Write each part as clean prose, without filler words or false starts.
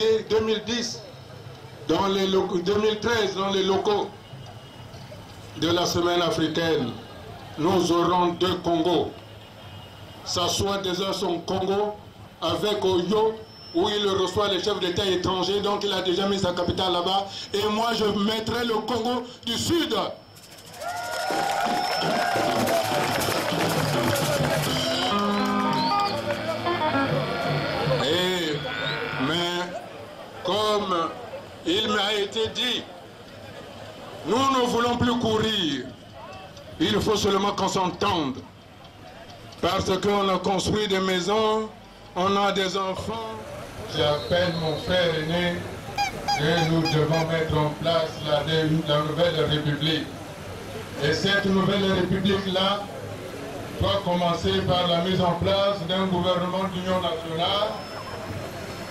2010, dans les locaux, 2013, dans les locaux de la semaine africaine, nous aurons 2 Congos. Ça soit déjà son Congo avec Oyo, où il reçoit les chefs d'État étrangers, donc il a déjà mis sa capitale là-bas. Et moi, je mettrai le Congo du Sud. Mais comme il m'a été dit, nous ne voulons plus courir. Il faut seulement qu'on s'entende. Parce qu'on a construit des maisons, on a des enfants. J'appelle mon frère aîné que nous devons mettre en place la nouvelle République. Et cette nouvelle République-là doit commencer par la mise en place d'un gouvernement d'union nationale.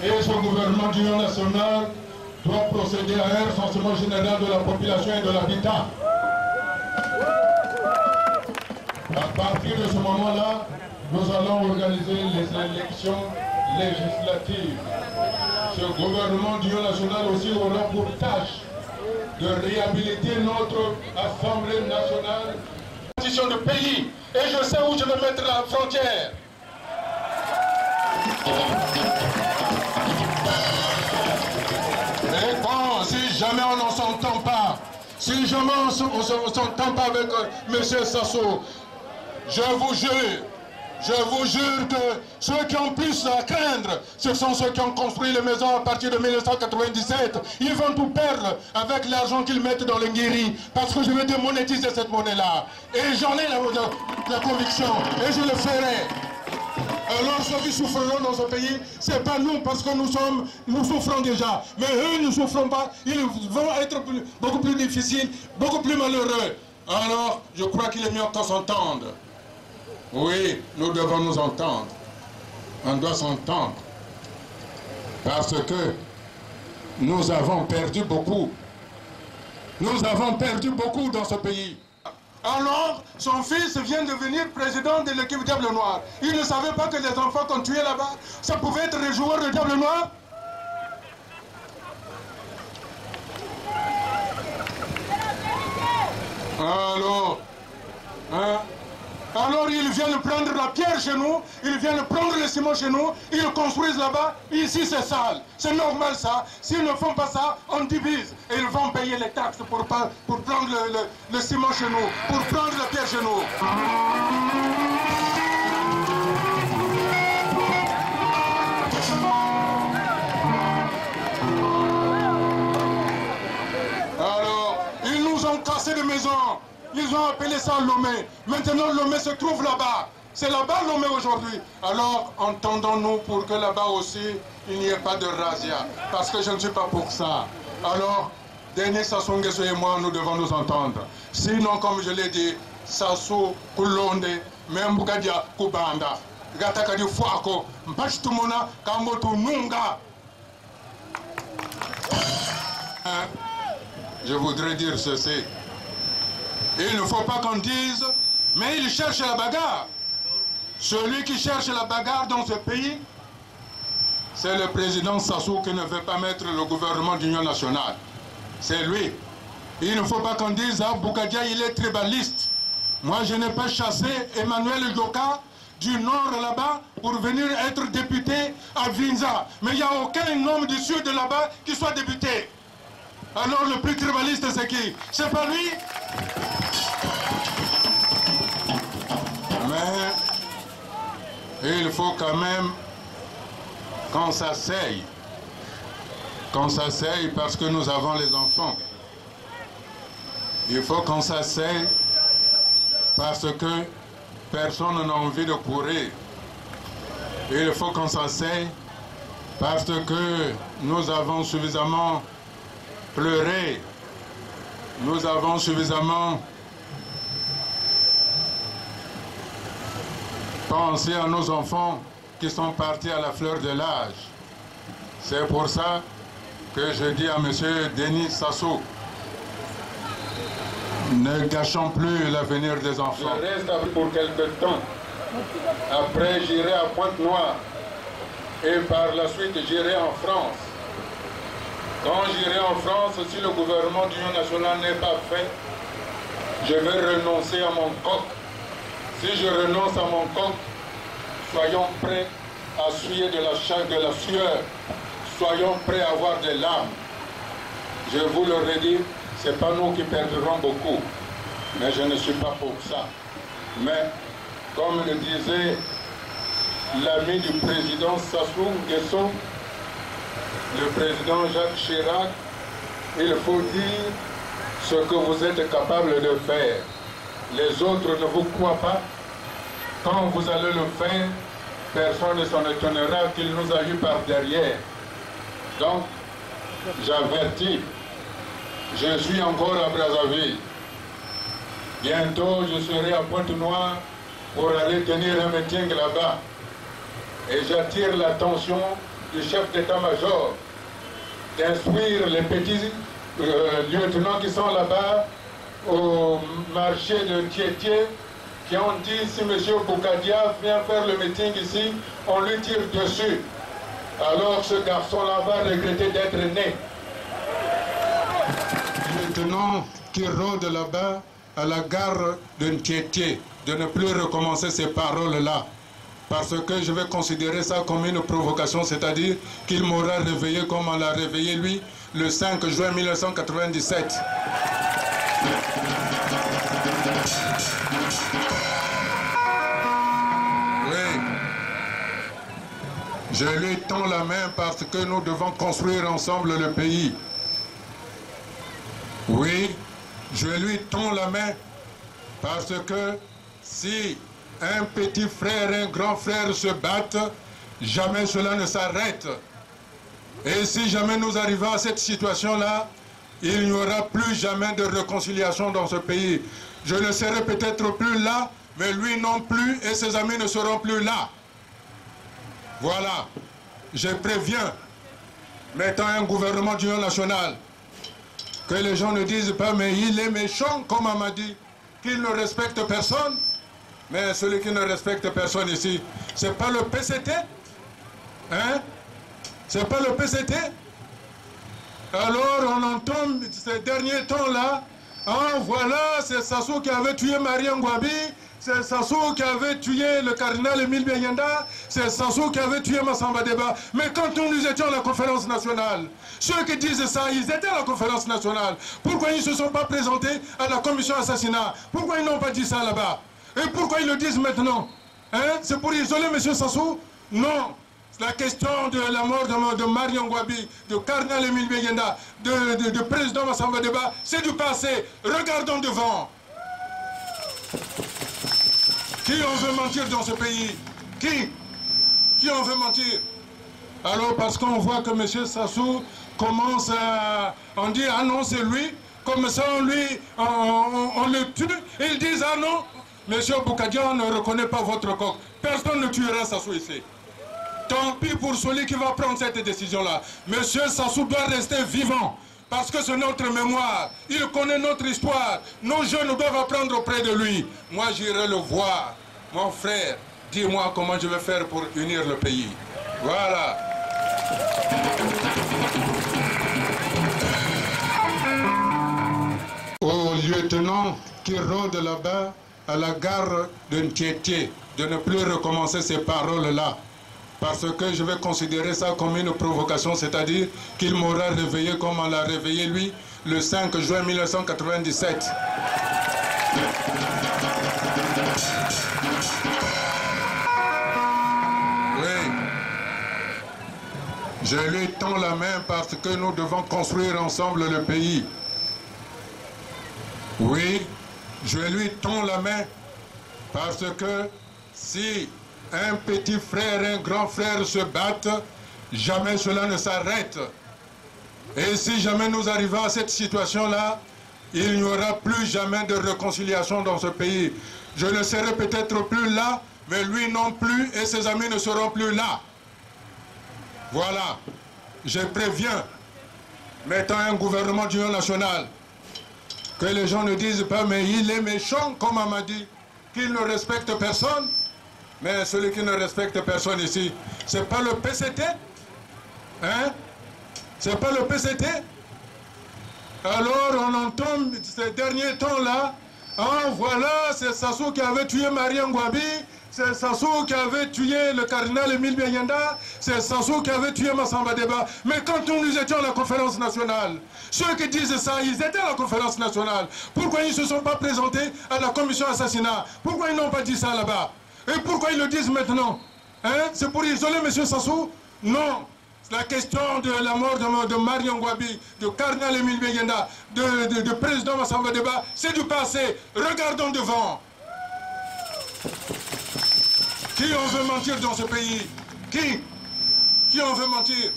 Et ce gouvernement d'union nationale doit procéder à un recensement général de la population et de l'habitat. À partir de ce moment-là, nous allons organiser les élections législatives. Ce gouvernement d'union nationale aussi aura pour tâche de réhabiliter notre Assemblée nationale. De pays, et je sais où je vais mettre la frontière. Mais bon, si jamais on ne s'entend pas, si jamais on ne s'entend pas avec M. Sassou, je vous jure que ceux qui ont plus à craindre, ce sont ceux qui ont construit les maisons à partir de 1997. Ils vont tout perdre avec l'argent qu'ils mettent dans le Nguiri, parce que je vais démonétiser cette monnaie-là. Et j'en ai la conviction, et je le ferai. Alors ceux qui souffreront dans ce pays, c'est pas nous, parce que nous souffrons déjà. Mais eux ne souffront pas, ils vont être beaucoup plus difficiles, beaucoup plus malheureux. Alors, je crois qu'il est mieux qu'on s'entende. Oui, nous devons nous entendre. On doit s'entendre. Parce que nous avons perdu beaucoup. Nous avons perdu beaucoup dans ce pays. Alors, son fils vient de devenir président de l'équipe Diable Noir. Il ne savait pas que les enfants qu'on tuait là-bas, ça pouvait être les joueurs de Diable Noir. Alors ils viennent prendre la pierre chez nous, ils viennent prendre le ciment chez nous, ils le construisent là-bas, ici c'est sale. C'est normal ça. S'ils ne font pas ça, on divise. Et ils vont payer les taxes pour prendre le ciment chez nous, pour prendre la pierre chez nous. Alors, ils nous ont cassé des maisons. Ils ont appelé ça Lomé. Maintenant, Lomé se trouve là-bas. C'est là-bas Lomé aujourd'hui. Alors, entendons-nous pour que là-bas aussi, il n'y ait pas de razzia. Parce que je ne suis pas pour ça. Alors, Denis Sassou Nguesso et moi, nous devons nous entendre. Sinon, comme je l'ai dit, Sassou, Kulonde, Membukadia, Kubanda, Gatakadi Fuako, Mpachtumona, Kambotu Nunga. Je voudrais dire ceci. Il ne faut pas qu'on dise, mais il cherche la bagarre. Celui qui cherche la bagarre dans ce pays, c'est le président Sassou qui ne veut pas mettre le gouvernement d'union nationale. C'est lui. Il ne faut pas qu'on dise, ah, Boukadia, il est tribaliste. Moi, je n'ai pas chassé Emmanuel Yoka du nord là-bas pour venir être député à Vinza. Mais il n'y a aucun homme du sud là-bas qui soit député. Alors le plus tribaliste, c'est qui? C'est pas lui? Mais il faut quand même qu'on s'asseye. Qu'on s'asseye parce que nous avons les enfants. Il faut qu'on s'asseye parce que personne n'a envie de courir. Il faut qu'on s'asseye parce que nous avons suffisamment pleuré. Nous avons suffisamment pensé à nos enfants qui sont partis à la fleur de l'âge. C'est pour ça que je dis à M. Denis Sassou, ne gâchons plus l'avenir des enfants. Je reste pour quelque temps. Après, j'irai à Pointe-Noire. Et par la suite, j'irai en France. Quand j'irai en France, si le gouvernement d'union nationale n'est pas fait, je vais renoncer à mon coq. Si je renonce à mon coq, soyons prêts à suer de la sueur. Soyons prêts à avoir des larmes. Je vous le redis, ce n'est pas nous qui perdrons beaucoup. Mais je ne suis pas pour ça. Mais, comme le disait l'ami du président Sassou Nguesso, le président Jacques Chirac, il faut dire ce que vous êtes capable de faire. Les autres ne vous croient pas. Quand vous allez le faire, personne ne s'en étonnera qu'il nous a eu par derrière. Donc, j'avertis, je suis encore à Brazzaville. Bientôt, je serai à Pointe-Noire pour aller tenir un meeting là-bas. Et j'attire l'attention du chef d'état-major d'instruire les petits lieutenants qui sont là-bas au marché de Tietie, qui ont dit si M. Boukadia vient faire le meeting ici, on lui tire dessus. Alors ce garçon-là va regretter d'être né. Lieutenant qui rôde là-bas à la gare de Tietie, de ne plus recommencer ces paroles-là. Parce que je vais considérer ça comme une provocation, c'est-à-dire qu'il m'aura réveillé comme on l'a réveillé lui le 5 juin 1997. Oui, je lui tends la main parce que nous devons construire ensemble le pays. Oui, je lui tends la main parce que si un petit frère et un grand frère se battent, jamais cela ne s'arrête. Et si jamais nous arrivons à cette situation-là, il n'y aura plus jamais de réconciliation dans ce pays. Je ne serai peut-être plus là, mais lui non plus et ses amis ne seront plus là. Voilà, je préviens, mettant un gouvernement d'union nationale, que les gens ne disent pas, mais il est méchant, comme on m'a dit, qu'il ne respecte personne. Mais celui qui ne respecte personne ici, c'est pas le PCT? Hein? C'est pas le PCT? Alors on entend ces derniers temps-là, ah voilà, c'est Sassou qui avait tué Marie Ngouabi, c'est Sassou qui avait tué le cardinal Émile Biayenda, c'est Sassou qui avait tué Massamba Deba. Mais quand nous étions à la conférence nationale, ceux qui disent ça, ils étaient à la conférence nationale. Pourquoi ils ne se sont pas présentés à la commission assassinat? Pourquoi ils n'ont pas dit ça là-bas? Et pourquoi ils le disent maintenant? Hein? C'est pour isoler M. Sassou? Non. La question de la mort de Marie Ngouabi, de cardinal Émile Biayenda, de président Massamba Deba, c'est du passé. Regardons devant. Qui on veut mentir dans ce pays? Qui on veut mentir? Alors parce qu'on voit que M. Sassou commence à... On dit, ah non, c'est lui. Comme ça, on le tue. Et ils disent, ah non, M. Boukadia, on ne reconnaît pas votre coq. Personne ne tuera Sassou ici. Tant pis pour celui qui va prendre cette décision-là. M. Sassou doit rester vivant. Parce que c'est notre mémoire. Il connaît notre histoire. Nos jeunes doivent apprendre auprès de lui. Moi, j'irai le voir. Mon frère, dis-moi comment je vais faire pour unir le pays. Voilà. Au lieutenant qui rôde là-bas à la gare de Tietie, de ne plus recommencer ces paroles-là. Parce que je vais considérer ça comme une provocation, c'est-à-dire qu'il m'aura réveillé comme on l'a réveillé lui le 5 juin 1997. Oui, je lui tends la main parce que nous devons construire ensemble le pays. Oui, je lui tends la main parce que si un petit frère et un grand frère se battent, jamais cela ne s'arrête. Et si jamais nous arrivons à cette situation-là, il n'y aura plus jamais de réconciliation dans ce pays. Je ne serai peut-être plus là, mais lui non plus et ses amis ne seront plus là. Voilà, je préviens, mettant un gouvernement d'union nationale, que les gens ne disent pas, mais il est méchant, comme on m'a dit, qu'il ne respecte personne. Mais celui qui ne respecte personne ici, c'est pas le PCT? Hein? C'est pas le PCT? Alors on entend ces derniers temps-là, hein, voilà, c'est Sassou qui avait tué Mariam Ngouabi, c'est Sassou qui avait tué le cardinal Émile Bianyanda, c'est Sassou qui avait tué Massamba Deba. Mais quand nous étions à la conférence nationale, ceux qui disent ça, ils étaient à la conférence nationale. Pourquoi ils ne se sont pas présentés à la commission assassinat? Pourquoi ils n'ont pas dit ça là-bas? Et pourquoi ils le disent maintenant? Hein? C'est pour isoler M. Sassou? Non. La question de la mort de Mariam Ngouabi, de cardinal Émile Bianyanda, de président Massamba Deba, c'est du passé. Regardons devant. Qui on veut mentir dans ce pays? Qui on veut mentir?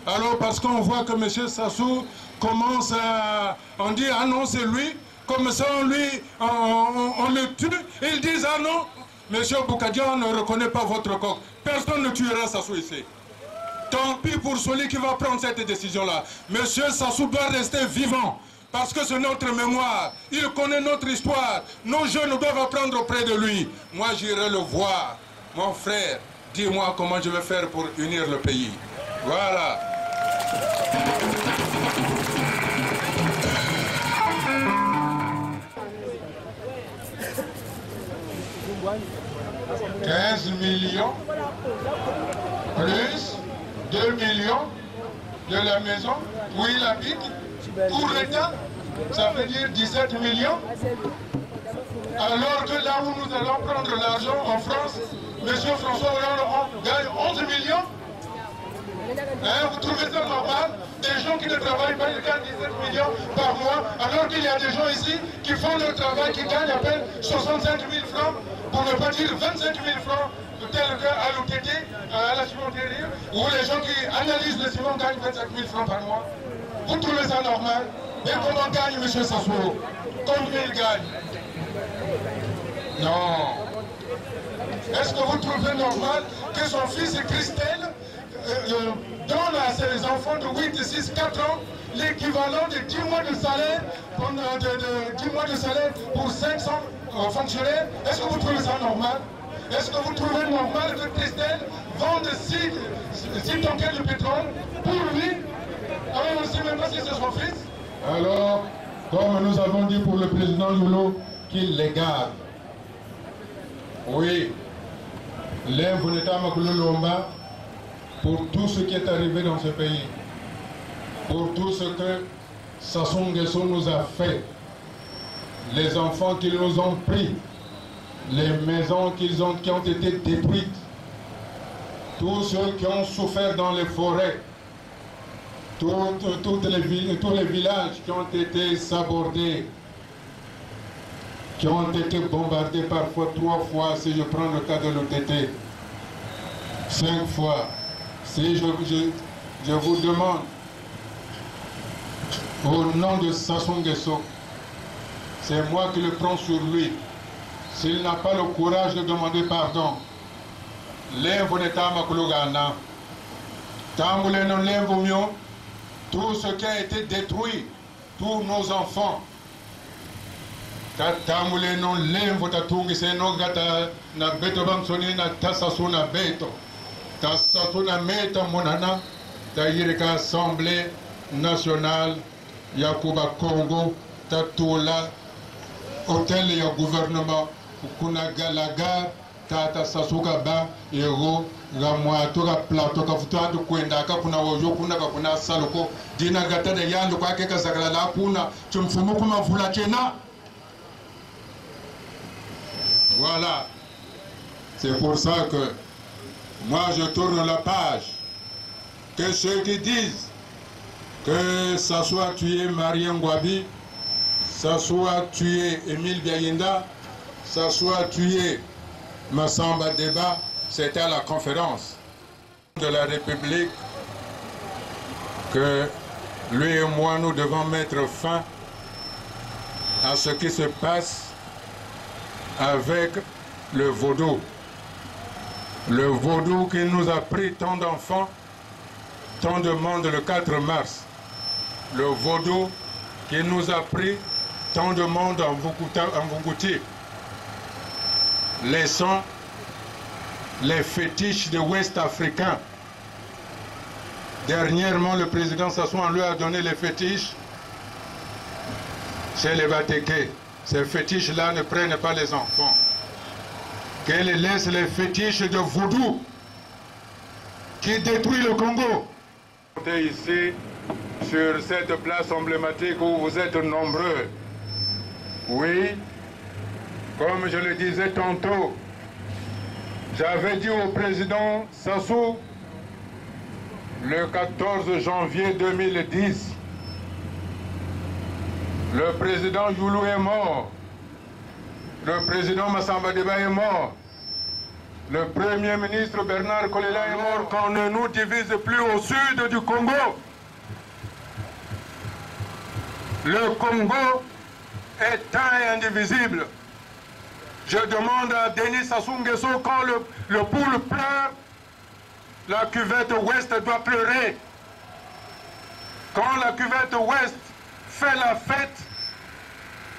Alors parce qu'on voit que M. Sassou commence à... On dit, ah non, c'est lui. Comme ça, on le tue. Et ils disent, ah non, M. Boukadia ne reconnaît pas votre coq. Personne ne tuera Sassou ici. Tant pis pour celui qui va prendre cette décision-là. M. Sassou doit rester vivant. Parce que c'est notre mémoire. Il connaît notre histoire. Nos jeunes doivent apprendre auprès de lui. Moi, j'irai le voir. Mon frère, dis-moi comment je vais faire pour unir le pays. Voilà. « 15 millions plus 2 millions de la maison où il habite pour l'État, ça veut dire 17 millions. Alors que là où nous allons prendre l'argent en France, M. François Hollande gagne 11 millions. Hein, vous trouvez ça normal? Des gens qui ne travaillent pas, ils gagnent 17 millions par mois, alors qu'il y a des gens ici qui font leur travail, qui gagnent à peine 65 000 francs, pour ne pas dire 25 000 francs, tel qu'à l'OTT, à la cimenterie, où les gens qui analysent le ciment gagnent 25 000 francs par mois. Vous trouvez ça normal? Et comment gagne M. Sassou? Combien il gagne? Non. Est-ce que vous trouvez normal que son fils Christelle donne à ses enfants de 8, 6, 4 ans l'équivalent de 10 mois de salaire, de 10 mois de salaire pour 500 fonctionnaires? Est-ce que vous trouvez ça normal? Est-ce que vous trouvez normal que Christelle vende 6 tonnes de pétrole pour lui? Alors on ne sait même pas si c'est son fils. Alors, comme nous avons dit pour le président Loulou, qu'il les garde. Oui, l'Invoneta Makoulou-Lomba, pour tout ce qui est arrivé dans ce pays, pour tout ce que Sassou Nguesso nous a fait, les enfants qu'ils nous ont pris, les maisons qui ont été détruites, tous ceux qui ont souffert dans les forêts, tous les villages qui ont été sabordés, qui ont été bombardés parfois 3 fois, si je prends le cas de l'OTT, 5 fois. Si je vous demande, au nom de Sassou Nguesso, c'est moi qui le prends sur lui. S'il n'a pas le courage de demander pardon, l'Invoneta Makoulou-Gana, Tambouleno l'Invomio, tout ce qui a été détruit, tous nos enfants, Tambouleno l'Invotatungi, c'est non gata na beto bansoni na tasasu na beto, tasasu na meta monana, ta yirika Assemblée nationale, Yakuba Congo, Tatoula, hôtel et gouvernement, kuna galaga, tata sasuka ba, ero, ramwato ka plateau ka futa to kwenda ka kuna wojo kuna ka kuna saloko, dina gata de yando kwa keka zakala la kuna, tumfumu kuma vula chena. Voilà. C'est pour ça que moi je tourne la page. Que ceux qui disent que ça soit tué Mariam Ngouabi, ça soit tué Émile Bianyanda, ça soit tué Massamba Deba, c'était à la conférence de la République que lui et moi nous devons mettre fin à ce qui se passe avec le vaudou. Le vaudou qui nous a pris tant d'enfants, tant de monde le 4 mars. Le vaudou qui nous a pris tant de monde en Vungouti, laissant les fétiches de Ouest africains Dernièrement, le président Sassou lui a donné les fétiches chez les Batéké. Ces fétiches-là ne prennent pas les enfants. Qu'elle laisse les fétiches de vaudou qui détruit le Congo. Ici, sur cette place emblématique où vous êtes nombreux. Oui, comme je le disais tantôt, j'avais dit au président Sassou, le 14 janvier 2010, le président Youlou est mort, le président Massamba Deba est mort, le premier ministre Bernard Kolela est mort, qu'on ne nous divise plus au sud du Congo. Le Congo est un et indivisible. Je demande à Denis Sassou Nguesso, quand le poule pleure, la cuvette ouest doit pleurer. Quand la cuvette ouest fait la fête,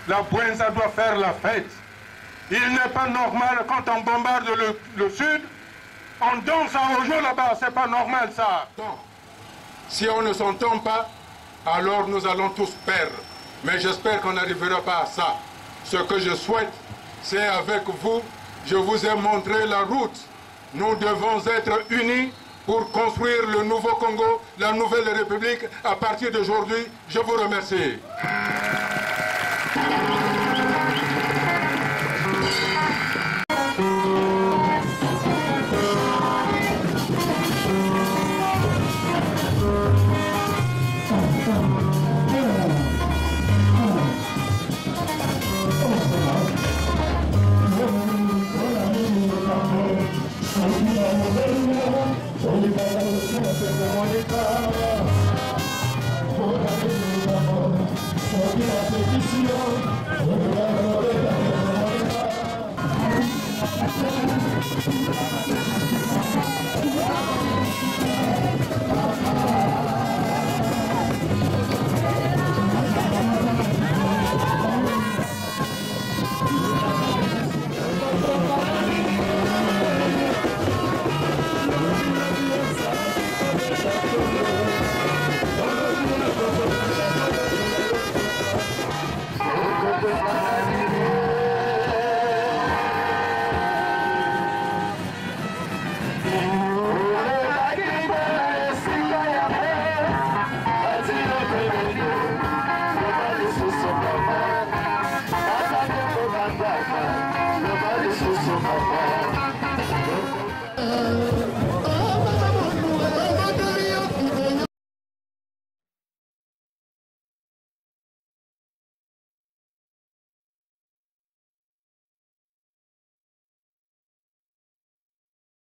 la Bouenza doit faire la fête. Il n'est pas normal quand on bombarde le sud, on danse à Ojo là-bas, c'est pas normal ça. Si on ne s'entend pas, alors nous allons tous perdre. Mais j'espère qu'on n'arrivera pas à ça. Ce que je souhaite, c'est avec vous, je vous ai montré la route. Nous devons être unis pour construire le nouveau Congo, la nouvelle République. À partir d'aujourd'hui, je vous remercie.